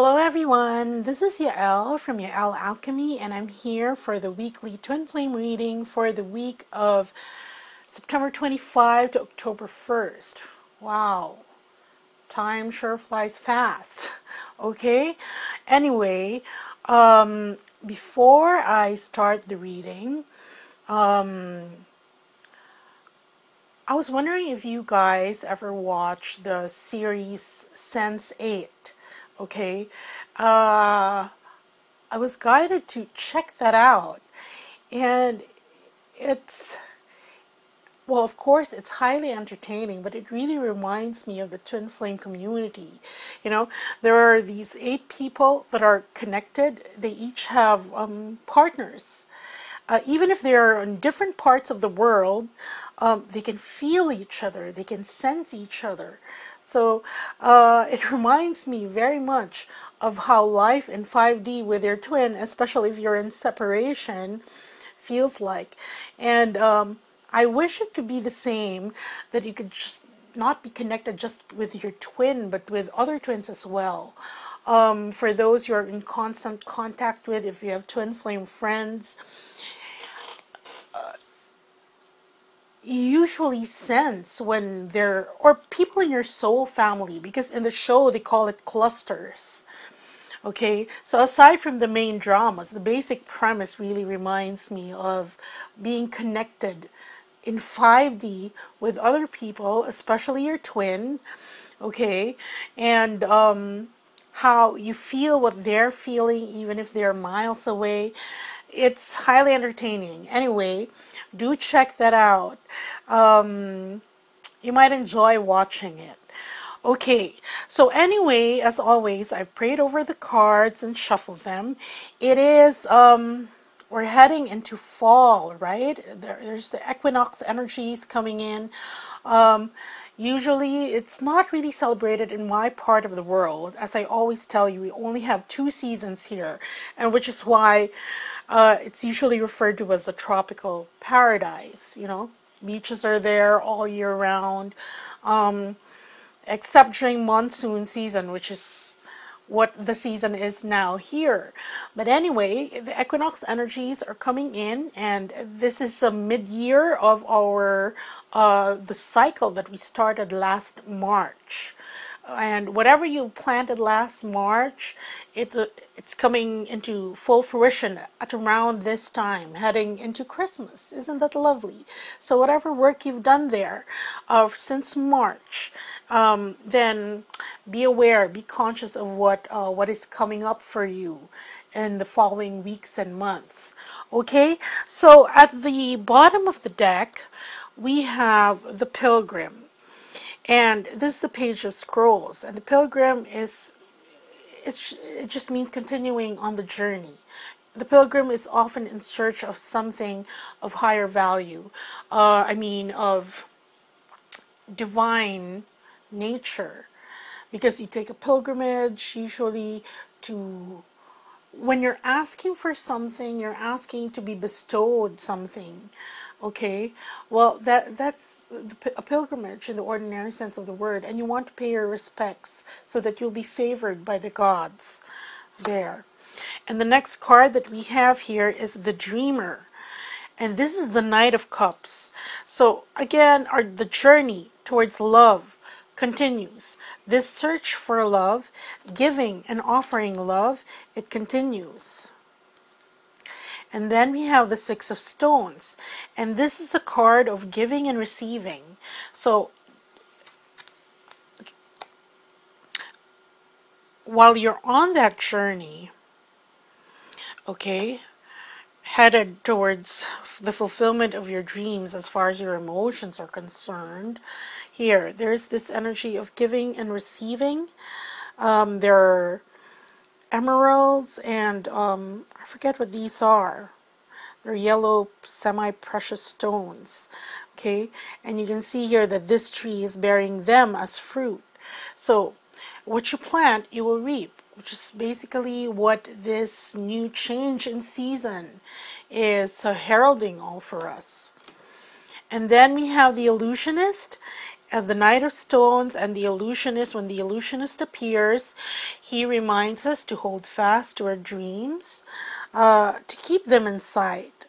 Hello everyone, this is Yael from Yael Alchemy, and I'm here for the weekly Twin Flame reading for the week of September 25 to October 1st. Wow, time sure flies fast. Okay, anyway, before I start the reading, I was wondering if you guys ever watched the series Sense8. Okay, I was guided to check that out, and it's, well, of course, it's highly entertaining, but it really reminds me of the Twin Flame community. You know, there are these 8 people that are connected. They each have partners. Even if they're in different parts of the world, they can feel each other, they can sense each other. So it reminds me very much of how life in 5D with your twin, especially if you're in separation, feels like. And I wish it could be the same, that you could just not be connected just with your twin, but with other twins as well. For those you're in constant contact with, if you have twin flame friends, you usually sense when they're, or people in your soul family, because in the show they call it clusters. Okay, so aside from the main dramas, the basic premise really reminds me of being connected in 5D with other people, especially your twin. Okay, and how you feel what they're feeling even if they're miles away. It's highly entertaining. Anyway, do check that out. You might enjoy watching it. Okay, so anyway, as always, I've prayed over the cards and shuffled them. It is, we're heading into fall, right? There's the equinox energies coming in. Usually, it's not really celebrated in my part of the world. As I always tell you, we only have 2 seasons here, and which is why it's usually referred to as a tropical paradise. You know, beaches are there all year round, except during monsoon season, which is what the season is now here. But anyway, the equinox energies are coming in, and this is a mid-year of our the cycle that we started last March. And whatever you planted last March, it's coming into full fruition at around this time, heading into Christmas. Isn't that lovely? So whatever work you've done there since March, then be aware, be conscious of what is coming up for you in the following weeks and months. Okay, so at the bottom of the deck, we have the Pilgrim. And this is the Page of Scrolls, and the Pilgrim is, it just means continuing on the journey. The Pilgrim is often in search of something of higher value, of divine nature, because you take a pilgrimage usually to, when you're asking for something, you're asking to be bestowed something. Okay, well, that's a pilgrimage in the ordinary sense of the word, and you want to pay your respects so that you'll be favored by the gods there. And the next card that we have here is the Dreamer, and this is the Knight of Cups. So again, the journey towards love continues. This search for love, giving and offering love, it continues. And then we have the Six of Stones, and this is a card of giving and receiving. So while you're on that journey, okay, headed towards the fulfillment of your dreams as far as your emotions are concerned, there's this energy of giving and receiving. There are emeralds and I forget what these are. They're yellow semi-precious stones. Okay, and you can see here that this tree is bearing them as fruit. So what you plant, you will reap, which is basically what this new change in season is heralding all for us. And then we have the Illusionist, At the Knight of Stones and the Illusionist, when the Illusionist appears, he reminds us to hold fast to our dreams, to keep them in sight.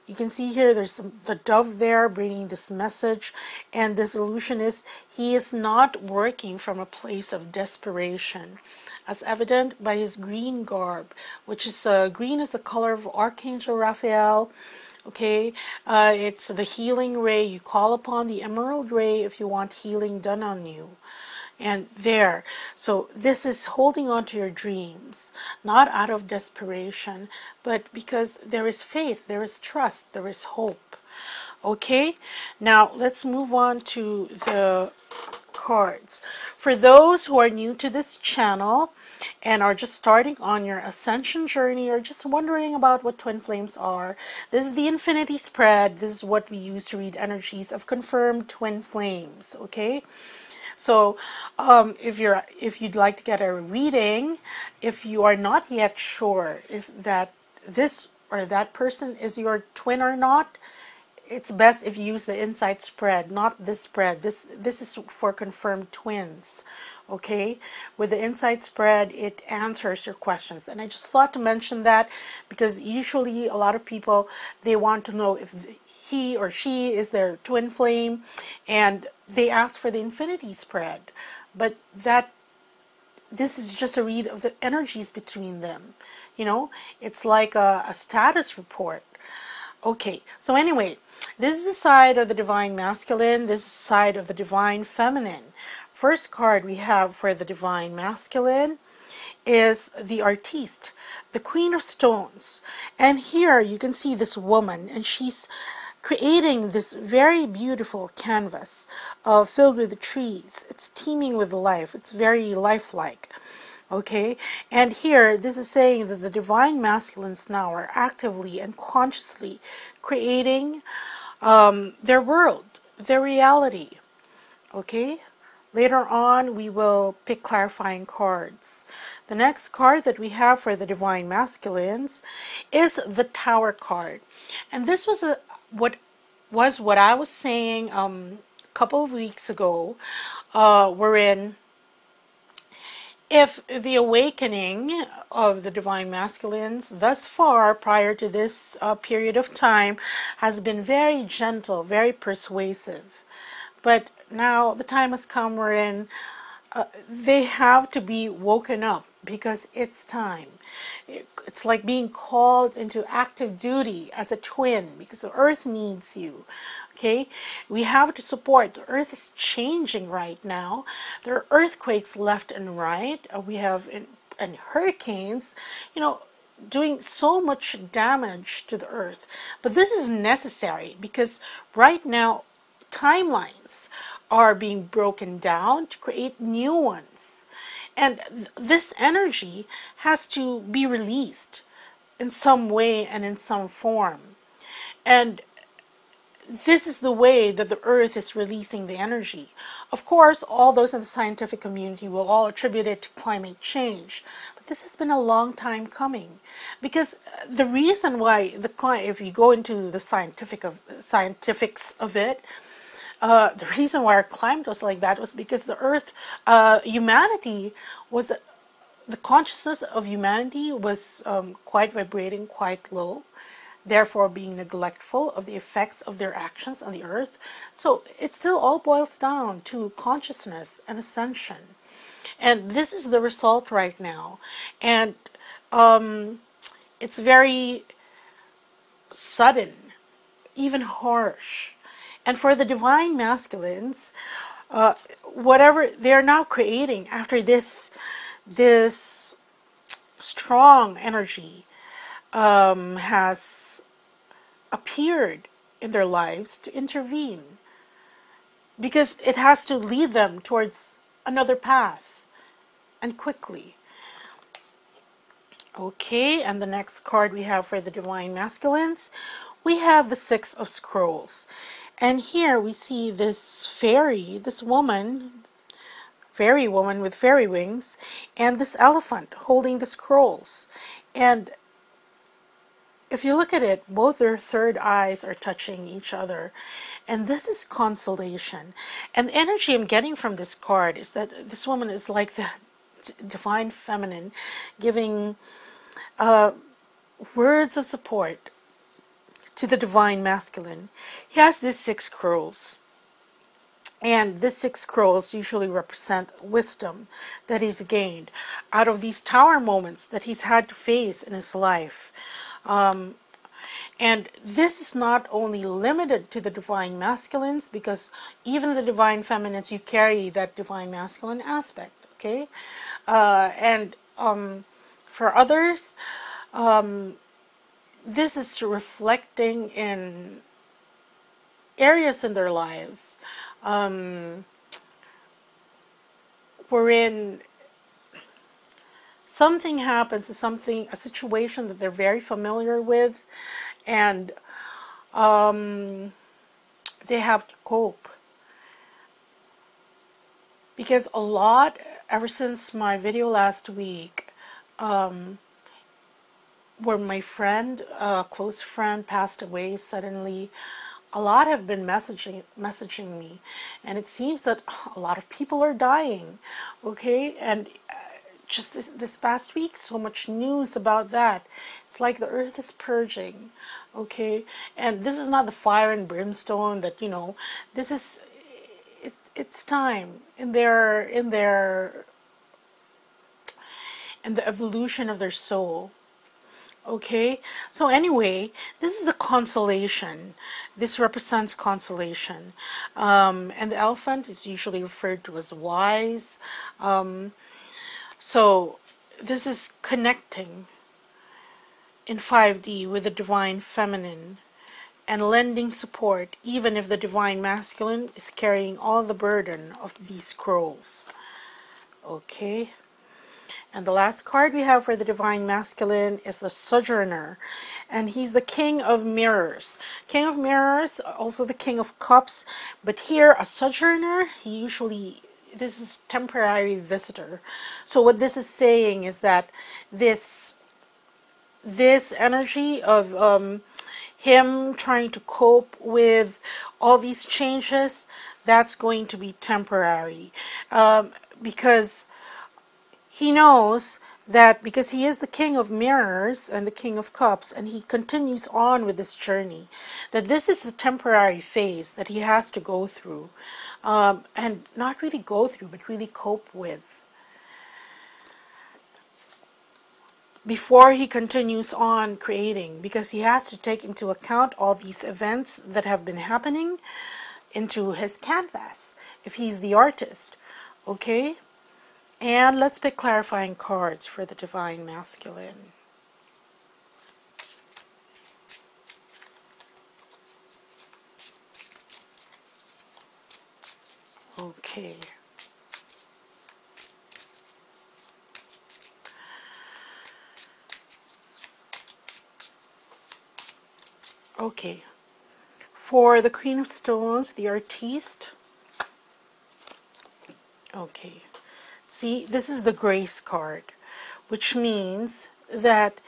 You can see here there's the dove there bringing this message, and this illusionist, he is not working from a place of desperation, as evident by his green garb, which is green is the color of Archangel Raphael. Okay, it's the healing ray. You call upon the emerald ray if you want healing done on you. And there, so this is holding on to your dreams, not out of desperation, but because there is faith, there is trust, there is hope. Okay, now let's move on to the cards. For those who are new to this channel and are just starting on your ascension journey, or just wondering about what twin flames are, this is the infinity spread. This is what we use to read energies of confirmed twin flames. Okay, so if you'd like to get a reading, if you are not yet sure if that this or that person is your twin or not, it's best if you use the insight spread, not this spread. This is for confirmed twins. Okay, with the insight spread, it answers your questions. And I just thought to mention that because usually a lot of people, they want to know if he or she is their twin flame, and they ask for the infinity spread. But this is just a read of the energies between them. You know, it's like a status report. Okay, so anyway, this is the side of the divine masculine. This is the side of the divine feminine. First card we have for the divine masculine is the artiste, the Queen of Stones. And here you can see this woman, and she's creating this very beautiful canvas filled with trees. It's teeming with life. It's very lifelike. Okay, and here this is saying that the divine masculines now are actively and consciously creating their world, their reality. Okay, later on we will pick clarifying cards. The next card that we have for the divine masculines is the Tower card, and this was what I was saying a couple of weeks ago, wherein if the awakening of the divine masculines thus far prior to this period of time has been very gentle, very persuasive, but now the time has come wherein they have to be woken up, because it's time. It's like being called into active duty as a twin, because the earth needs you. Okay, we have to support. The earth is changing right now. There are earthquakes left and right. We have and hurricanes, you know, doing so much damage to the earth. But this is necessary, because right now timelines are being broken down to create new ones. And this energy has to be released in some way and in some form. And this is the way that the earth is releasing the energy. Of course, all those in the scientific community will all attribute it to climate change. But this has been a long time coming. Because the reason why if you go into the scientifics of it, the reason why our climate was like that was because the earth, humanity was, the consciousness of humanity was quite vibrating, quite low, therefore being neglectful of the effects of their actions on the earth. So it still all boils down to consciousness and ascension. And this is the result right now. And it's very sudden, even harsh. And for the divine masculines, whatever they're now creating after this strong energy has appeared in their lives to intervene, because it has to lead them towards another path, and quickly. Okay, and the next card we have for the divine masculines, we have the Six of Scrolls. And here we see this fairy, this woman, fairy woman with fairy wings, and this elephant holding the scrolls. And if you look at it, both their third eyes are touching each other. And this is consolation. And the energy I'm getting from this card is that this woman is like the divine feminine, giving words of support to the divine masculine. He has these 6 scrolls. And these 6 scrolls usually represent wisdom that he's gained out of these tower moments that he's had to face in his life. And this is not only limited to the divine masculines, because even the divine feminines, you carry that divine masculine aspect, okay? And for others, this is reflecting in areas in their lives wherein something happens, a situation that they're very familiar with, and they have to cope. Because a lot, ever since my video last week, where my friend, a close friend, passed away suddenly, a lot have been messaging me, and it seems that a lot of people are dying, okay? And just this past week, so much news about that. It's like the earth is purging, okay? And this is not the fire and brimstone that, you know, this is, it's time in the evolution of their soul. Okay, so anyway, this is the consolation. This represents consolation. And the elephant is usually referred to as wise. So this is connecting in 5D with the divine feminine and lending support, even if the divine masculine is carrying all the burden of these scrolls. Okay. And the last card we have for the divine masculine is the Sojourner, and he's the King of Mirrors. King of Mirrors, also the King of Cups, but here a Sojourner, this is temporary visitor. So what this is saying is that this energy of him trying to cope with all these changes, that's going to be temporary, because he knows that because he is the King of Mirrors and the King of Cups, and he continues on with this journey, that this is a temporary phase that he has to go through, and not really go through, but really cope with, before he continues on creating, because he has to take into account all these events that have been happening into his canvas, if he's the artist, okay? And let's pick clarifying cards for the divine masculine. Okay. Okay. For the Queen of Stones, the Artiste. Okay. See, this is the Grace card, which means that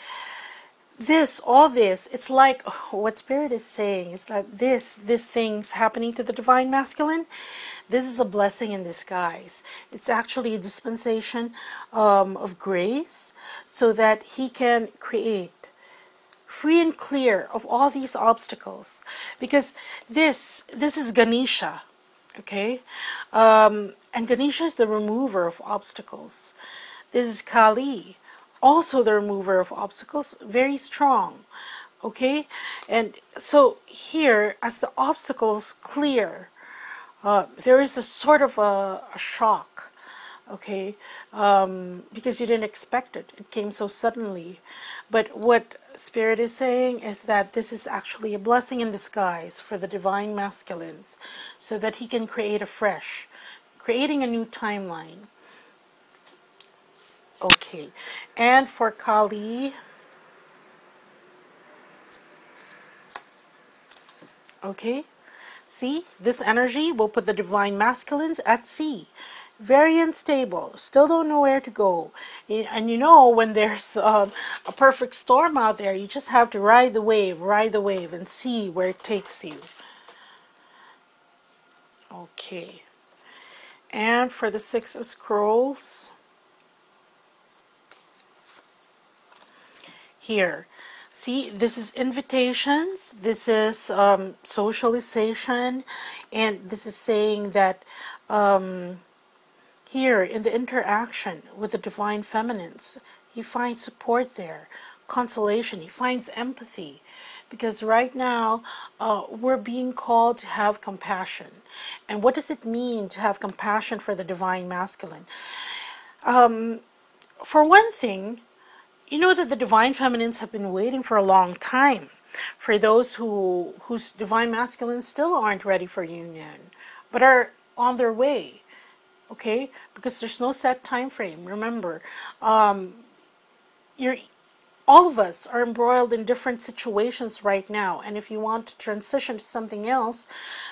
all this, it's like what Spirit is saying is that this thing's happening to the divine masculine. This is a blessing in disguise. It's actually a dispensation of grace, so that he can create free and clear of all these obstacles. Because this is Ganesha. Okay, and Ganesha is the remover of obstacles. This is Kali, also the remover of obstacles, very strong. Okay, and so here, as the obstacles clear, there is a sort of a shock. Okay, because you didn't expect it. It came so suddenly. But what Spirit is saying is that this is actually a blessing in disguise for the divine masculines, so that he can create afresh, creating a new timeline. Okay, and for Kali, okay, see, this energy will put the divine masculines at sea. very unstable, still don't know where to go. And you know, when there's a perfect storm out there, you just have to ride the wave, and see where it takes you. Okay. And for the Six of Scrolls, here, see, this is invitations, this is socialization, and this is saying that here in the interaction with the Divine Feminines, he finds support there, consolation, he finds empathy. Because right now, we're being called to have compassion. And what does it mean to have compassion for the Divine Masculine? For one thing, you know that the Divine Feminines have been waiting for a long time for those whose Divine Masculines still aren't ready for union, but are on their way. Okay? Because there's no set time frame. Remember, all of us are embroiled in different situations right now, and if you want to transition to something else,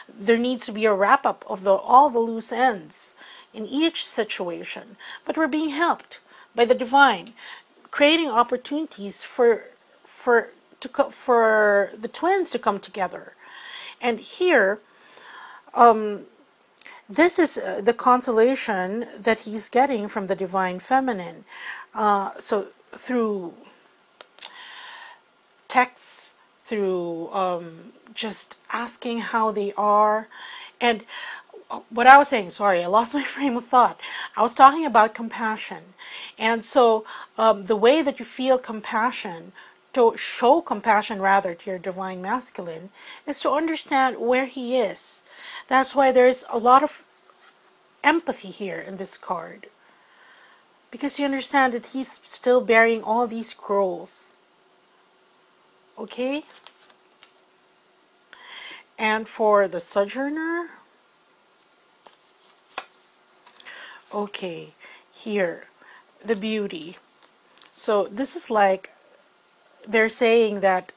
there needs to be a wrap-up of all the loose ends in each situation. But we're being helped by the Divine, creating opportunities for the twins to come together. And here, this is the consolation that he's getting from the Divine Feminine. So through texts, through just asking how they are. And what I was saying, sorry, I lost my frame of thought. I was talking about compassion. And so the way that you feel compassion, to show compassion rather to your Divine Masculine, is to understand where he is. That's why there's a lot of empathy here in this card. Because you understand that he's still bearing all these scrolls. Okay? And for the Sojourner, okay, here, the Beauty. So this is like, they're saying that,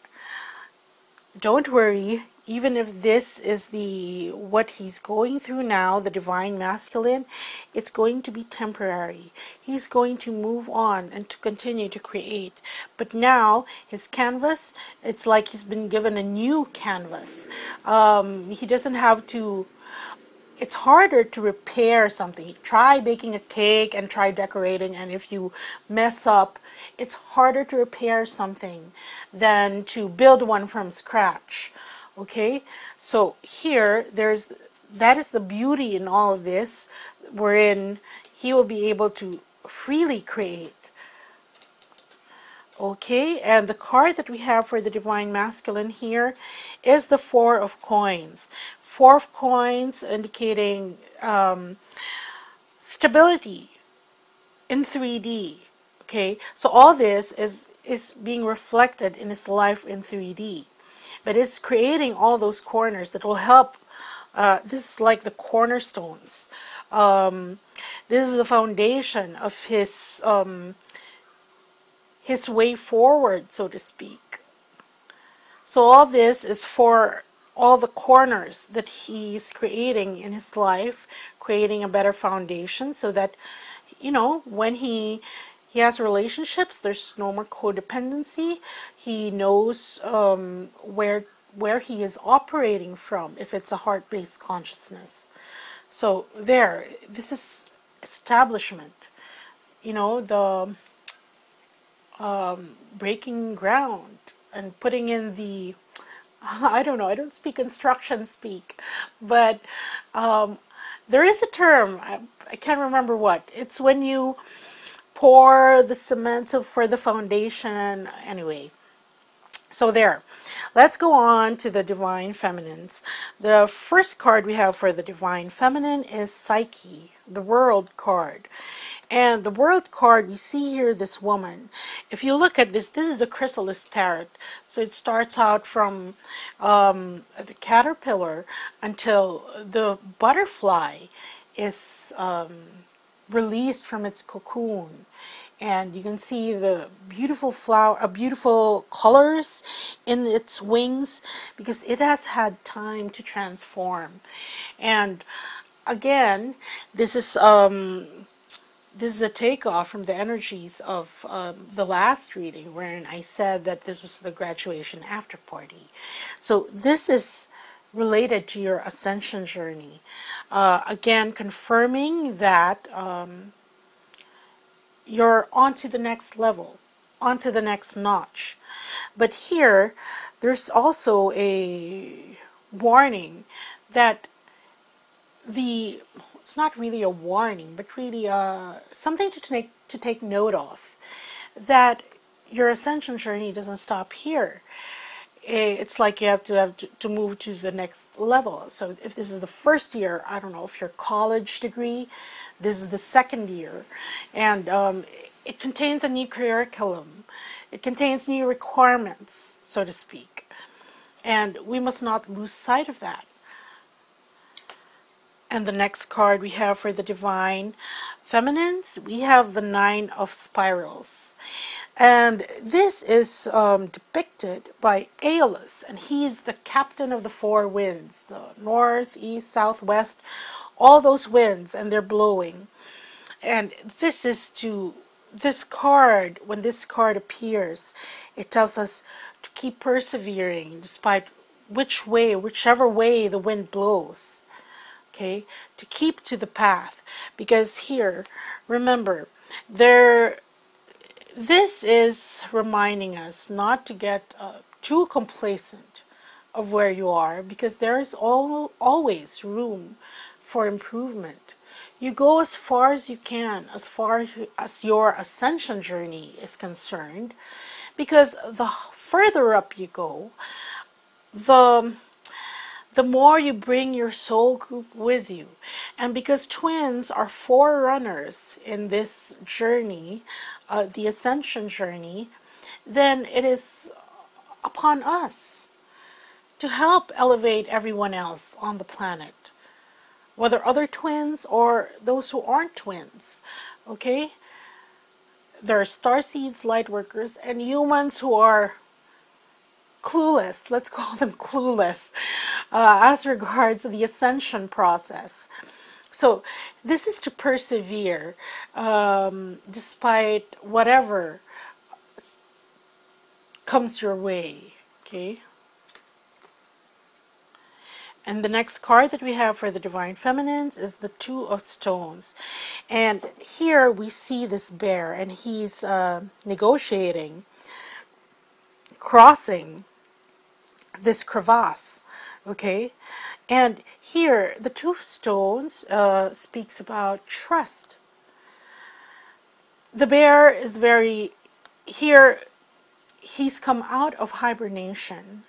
don't worry, even if this is what he's going through now, the Divine Masculine, it's going to be temporary. He's going to move on and to continue to create. But now, his canvas, it's like he's been given a new canvas. He doesn't have to... It's harder to repair something. Try baking a cake and try decorating, and if you mess up, it's harder to repair something than to build one from scratch. Okay, so here that is the beauty in all of this, wherein he will be able to freely create. Okay, and the card that we have for the Divine Masculine here is the Four of Coins. Four of Coins indicating stability in 3D. Okay, so all this is being reflected in his life in 3D. But it's creating all those corners that will help. This is like the cornerstones. This is the foundation of his way forward, so to speak. So all this is for all the corners that he's creating in his life, creating a better foundation so that, you know, when he has relationships, there's no more codependency. He knows where he is operating from, if it's a heart-based consciousness. So there, this is establishment. You know, the breaking ground and putting in the, I don't know, I don't speak instruction speak, but there is a term, I can't remember what. It's when you pour the cement for the foundation. Anyway, so there. Let's go on to the Divine Feminines. The first card we have for the Divine Feminine is Psyche, the World card. And the World card, we see here this woman. If you look at this, this is a chrysalis tarot. So it starts out from the caterpillar until the butterfly is released from its cocoon. And you can see the beautiful flower, beautiful colors in its wings, because it has had time to transform. And again, this is a takeoff from the energies of the last reading, wherein I said that this was the graduation after party. So this is related to your ascension journey. Again, confirming that you're on to the next level, on to the next notch. But here, there's also a warning that it's not really a warning, but really something to take note of, that your ascension journey doesn't stop here. It's like you have to move to the next level. So if this is the first year, I don't know, if your college degree, this is the second year, and it contains a new curriculum. It contains new requirements, so to speak, and we must not lose sight of that. And the next card we have for the Divine Feminines, we have the Nine of Spirals. And this is depicted by Aeolus, and he's the captain of the four winds, the north, east, south, west, all those winds, and they're blowing. And this card, when this card appears, it tells us to keep persevering despite whichever way the wind blows. Okay, to keep to the path, because here, remember, this is reminding us not to get too complacent of where you are, because there is always room for improvement. You go as far as you can, as far as your ascension journey is concerned, because the further up you go, the more you bring your soul group with you. And because twins are forerunners in this journey, the ascension journey, then it is upon us to help elevate everyone else on the planet, whether other twins or those who aren't twins. Okay? There are starseeds, light workers, and humans who are clueless, let's call them clueless, as regards the ascension process. So this is to persevere despite whatever comes your way. Okay. And the next card that we have for the Divine Feminines is the Two of Stones. And here we see this bear, and he's negotiating, crossing this crevasse. Okay. And here the Two of Stones speaks about trust. The bear is here he's come out of hibernation,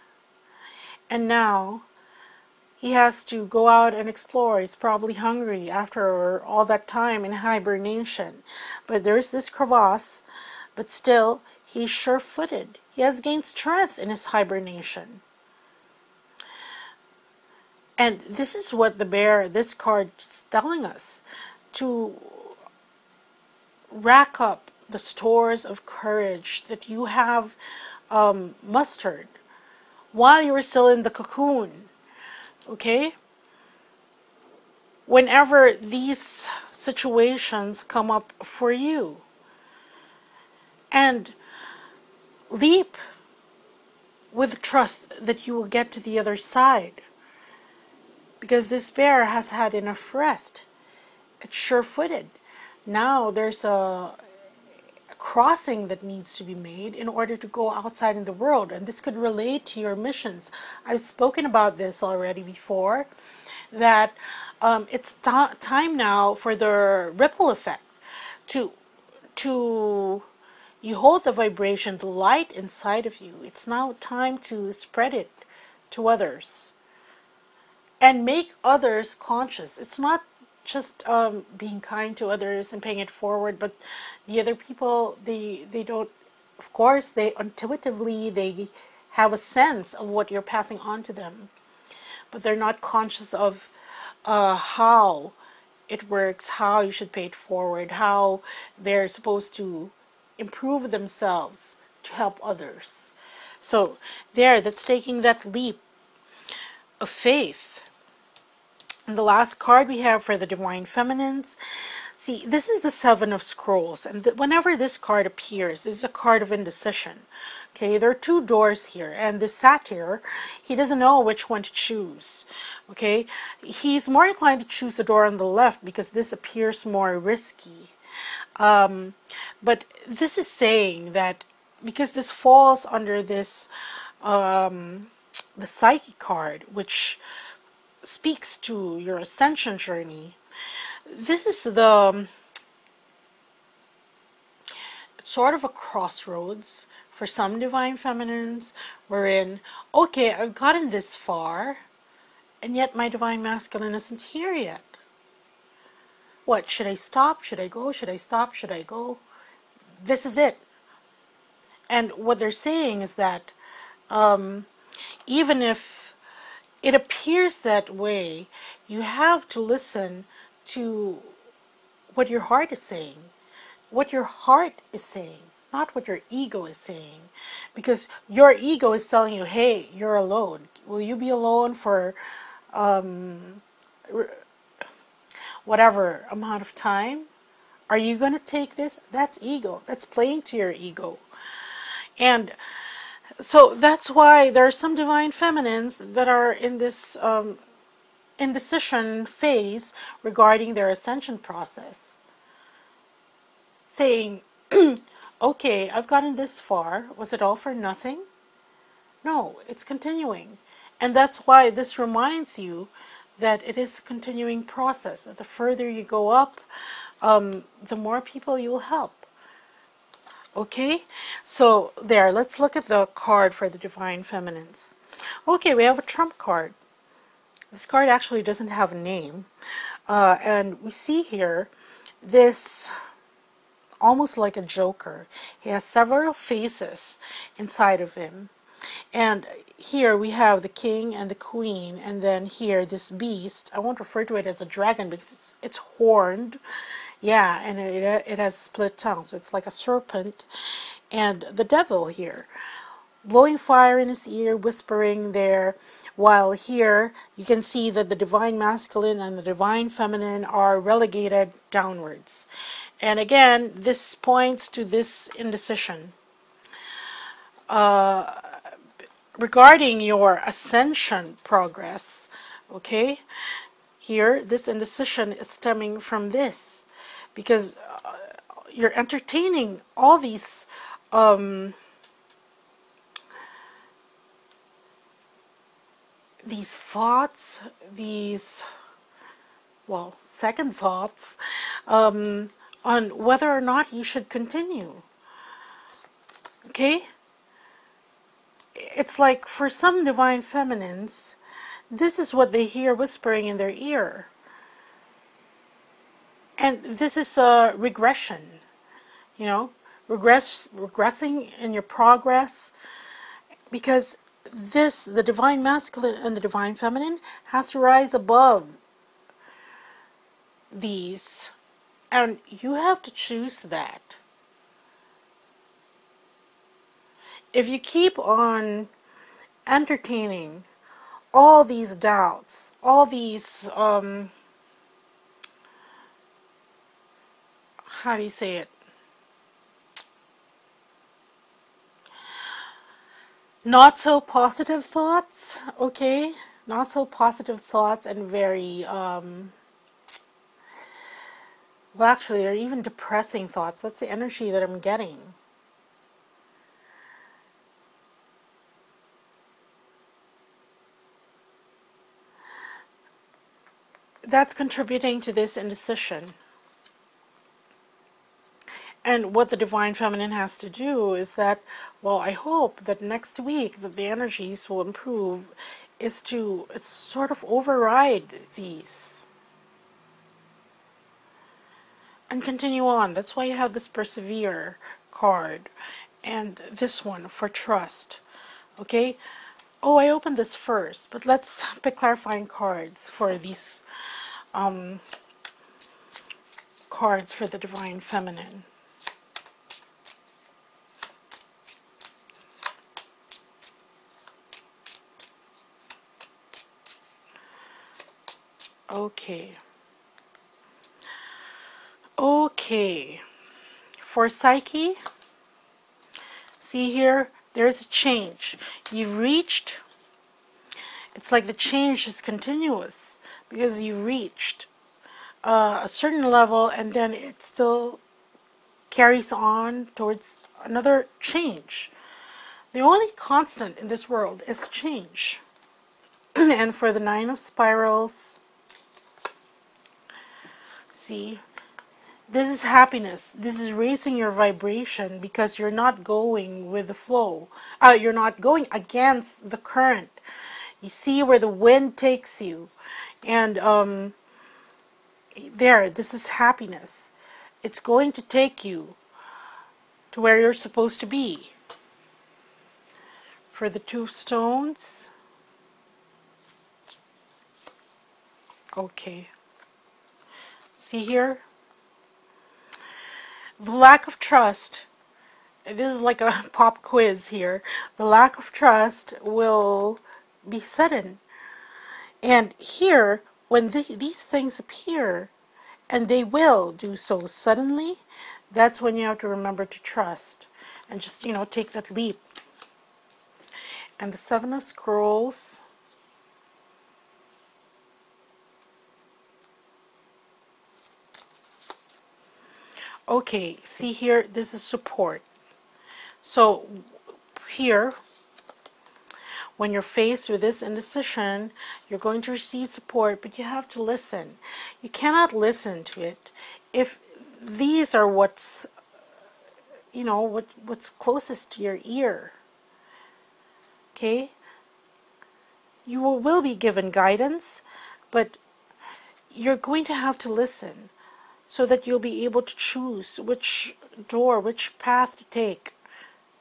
and now he has to go out and explore. He's probably hungry after all that time in hibernation. But there's this crevasse, but still he's sure-footed. He has gained strength in his hibernation. And this is what this card is telling us, to rack up the stores of courage that you have mustered while you were still in the cocoon. Okay? Whenever these situations come up for you, and leap with trust that you will get to the other side. Because this bear has had enough rest. It's sure-footed. Now there's a crossing that needs to be made in order to go outside in the world. And this could relate to your missions. I've spoken about this already before, that it's time now for the ripple effect. You hold the vibration, the light inside of you. It's now time to spread it to others. And make others conscious. It's not just being kind to others and paying it forward, but the other people, they don't, of course, they intuitively, they have a sense of what you're passing on to them, but they're not conscious of how it works, how you should pay it forward, how they're supposed to improve themselves to help others. So that's taking that leap of faith. And the last card we have for the Divine Feminines. See, this is the Seven of Scrolls, and whenever this card appears, this is a card of indecision. Okay, there are two doors here, and the satyr, he doesn't know which one to choose. Okay, he's more inclined to choose the door on the left because this appears more risky. But this is saying that because this falls under this, the Psyche card, which speaks to your ascension journey, this is the sort of a crossroads for some Divine Feminines, wherein, okay, I've gotten this far, and yet my Divine Masculine isn't here yet. What, should I stop? Should I go? Should I stop? Should I go? This is it. And what they're saying is that even if it appears that way, you have to listen to what your heart is saying. What your heart is saying, not what your ego is saying. Because your ego is telling you, hey, you're alone. Will you be alone for whatever amount of time? Are you going to take this? That's ego. That's playing to your ego. And so that's why there are some Divine Feminines that are in this indecision phase regarding their ascension process. Saying, okay, I've gotten this far. Was it all for nothing? No, it's continuing. And that's why this reminds you that it is a continuing process. The further you go up, the more people you will help. Okay, so there, let's look at the card for the Divine Feminines. Okay, we have a Trump card. This card actually doesn't have a name. And we see here this almost like a joker. He has several faces inside of him. And here we have the king and the queen, and then here this beast. I won't refer to it as a dragon because it's horned. Yeah, and it has split tongue, so it's like a serpent. And the devil here, blowing fire in his ear, whispering there, while here you can see that the Divine Masculine and the Divine Feminine are relegated downwards. And again, this points to this indecision. Regarding your ascension progress, okay, here this indecision is stemming from this. Because you're entertaining all these thoughts, second thoughts, on whether or not you should continue. Okay? It's like for some Divine Feminines, this is what they hear whispering in their ear. And this is a regression, you know, regressing in your progress, because the Divine Masculine and the Divine Feminine has to rise above these, and you have to choose that. If you keep on entertaining all these doubts, all these how do you say it? Not so positive thoughts, okay? Not so positive thoughts, and very, well, actually, they're even depressing thoughts. That's the energy that I'm getting. That's contributing to this indecision. And what the Divine Feminine has to do is that, well, I hope that next week that the energies will improve, is to sort of override these and continue on. That's why you have this Persevere card and this one for Trust. Okay? Oh, I opened this first, but let's pick clarifying cards for these cards for the Divine Feminine. Okay. Okay. For Psyche, see here, there's a change. You've reached, it's like the change is continuous because you've reached a certain level and then it still carries on towards another change. The only constant in this world is change. And for the Nine of Spirals, see, this is happiness. This is raising your vibration because you're not going with the flow. You're not going against the current. You see where the wind takes you. And there, this is happiness. It's going to take you to where you're supposed to be. For the Two of Stones, okay. See here? The lack of trust, this is like a pop quiz here. The lack of trust will be sudden. And here, when these things appear, and they will do so suddenly, that's when you have to remember to trust. And just, take that leap. And the Seven of Scrolls, okay, see here, this is support. So here, when you're faced with this indecision, you're going to receive support, but you have to listen. You cannot listen to it if these are what's, what's closest to your ear. Okay? You will be given guidance, but you're going to have to listen so that you'll be able to choose which door, which path to take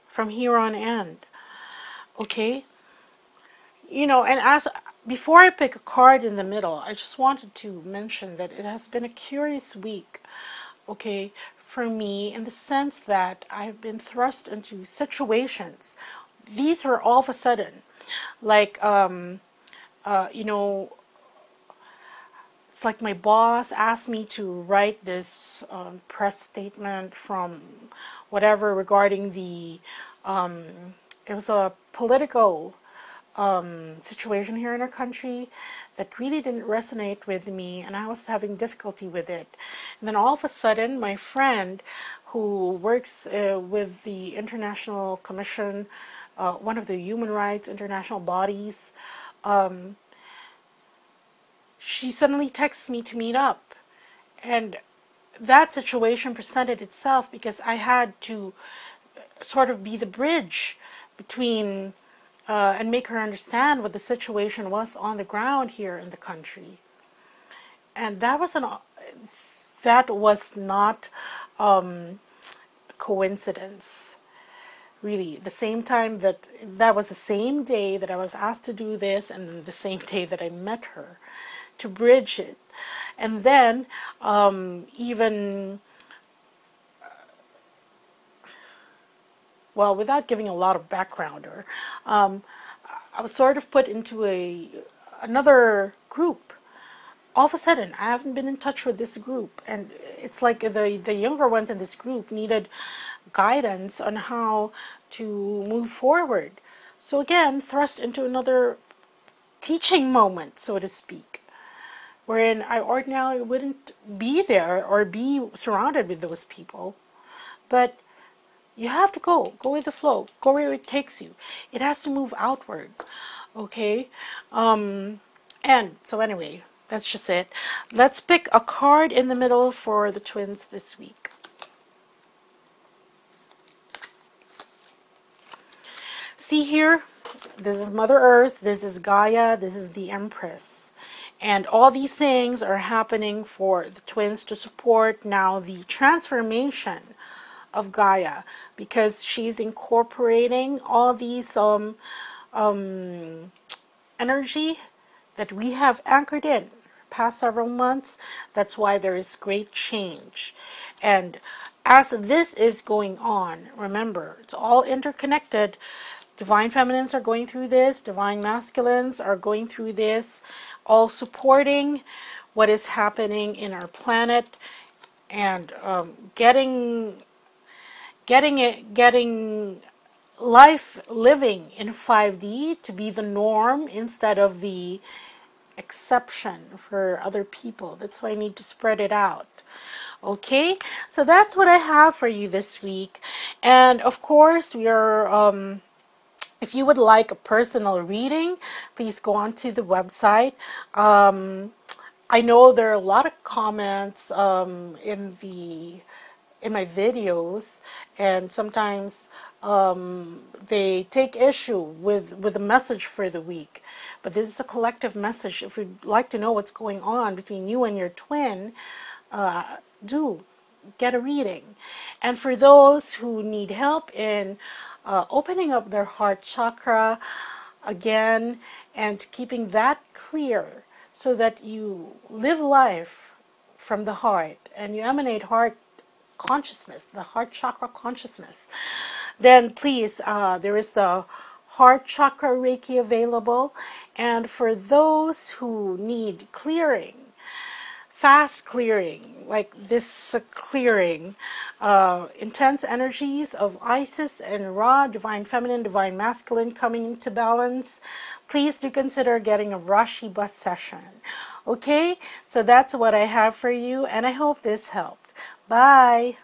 from here on end. Okay? And before I pick a card in the middle, I just wanted to mention that it has been a curious week, okay, for me, in the sense that I've been thrust into situations. These are all of a sudden, like, it's like my boss asked me to write this press statement from whatever regarding the, it was a political situation here in our country that really didn't resonate with me, and I was having difficulty with it. And then all of a sudden, my friend who works with the International Commission, one of the human rights international bodies, she suddenly texts me to meet up. And that situation presented itself because I had to sort of be the bridge between and make her understand what the situation was on the ground here in the country. And that was not coincidence. Really, the same time that was the same day that I was asked to do this, and the same day that I met her to bridge it. And then even, well, without giving a lot of background, I was sort of put into another group. All of a sudden, I haven't been in touch with this group, and it's like the younger ones in this group needed guidance on how to move forward. So again, thrust into another teaching moment, so to speak, wherein I ordinarily wouldn't be there or be surrounded with those people. But you have to go with the flow, go where it takes you. It has to move outward, okay? And so anyway, that's just it. Let's pick a card in the middle for the twins this week. See here, this is Mother Earth, this is Gaia, this is the Empress. And all these things are happening for the twins to support now the transformation of Gaia, because she's incorporating all these energy that we have anchored in past several months. That's why there is great change. And as this is going on, remember, it's all interconnected. Divine Feminines are going through this, Divine Masculines are going through this, all supporting what is happening in our planet, and getting life living in 5D to be the norm instead of the exception for other people. That's why I need to spread it out. Okay, so that's what I have for you this week. And of course, we are if you would like a personal reading, please go on to the website. I know there are a lot of comments in my videos, and sometimes they take issue with the message for the week. But this is a collective message. If you'd like to know what's going on between you and your twin, do get a reading. And for those who need help in opening up their heart chakra again and keeping that clear so that you live life from the heart and you emanate heart consciousness, the heart chakra consciousness, then please, there is the heart chakra Reiki available. And for those who need clearing, fast clearing, like this clearing, intense energies of Isis and Ra, divine feminine, divine masculine, coming into balance, please do consider getting a RASHEEBA session. Okay, so that's what I have for you, and I hope this helped. Bye.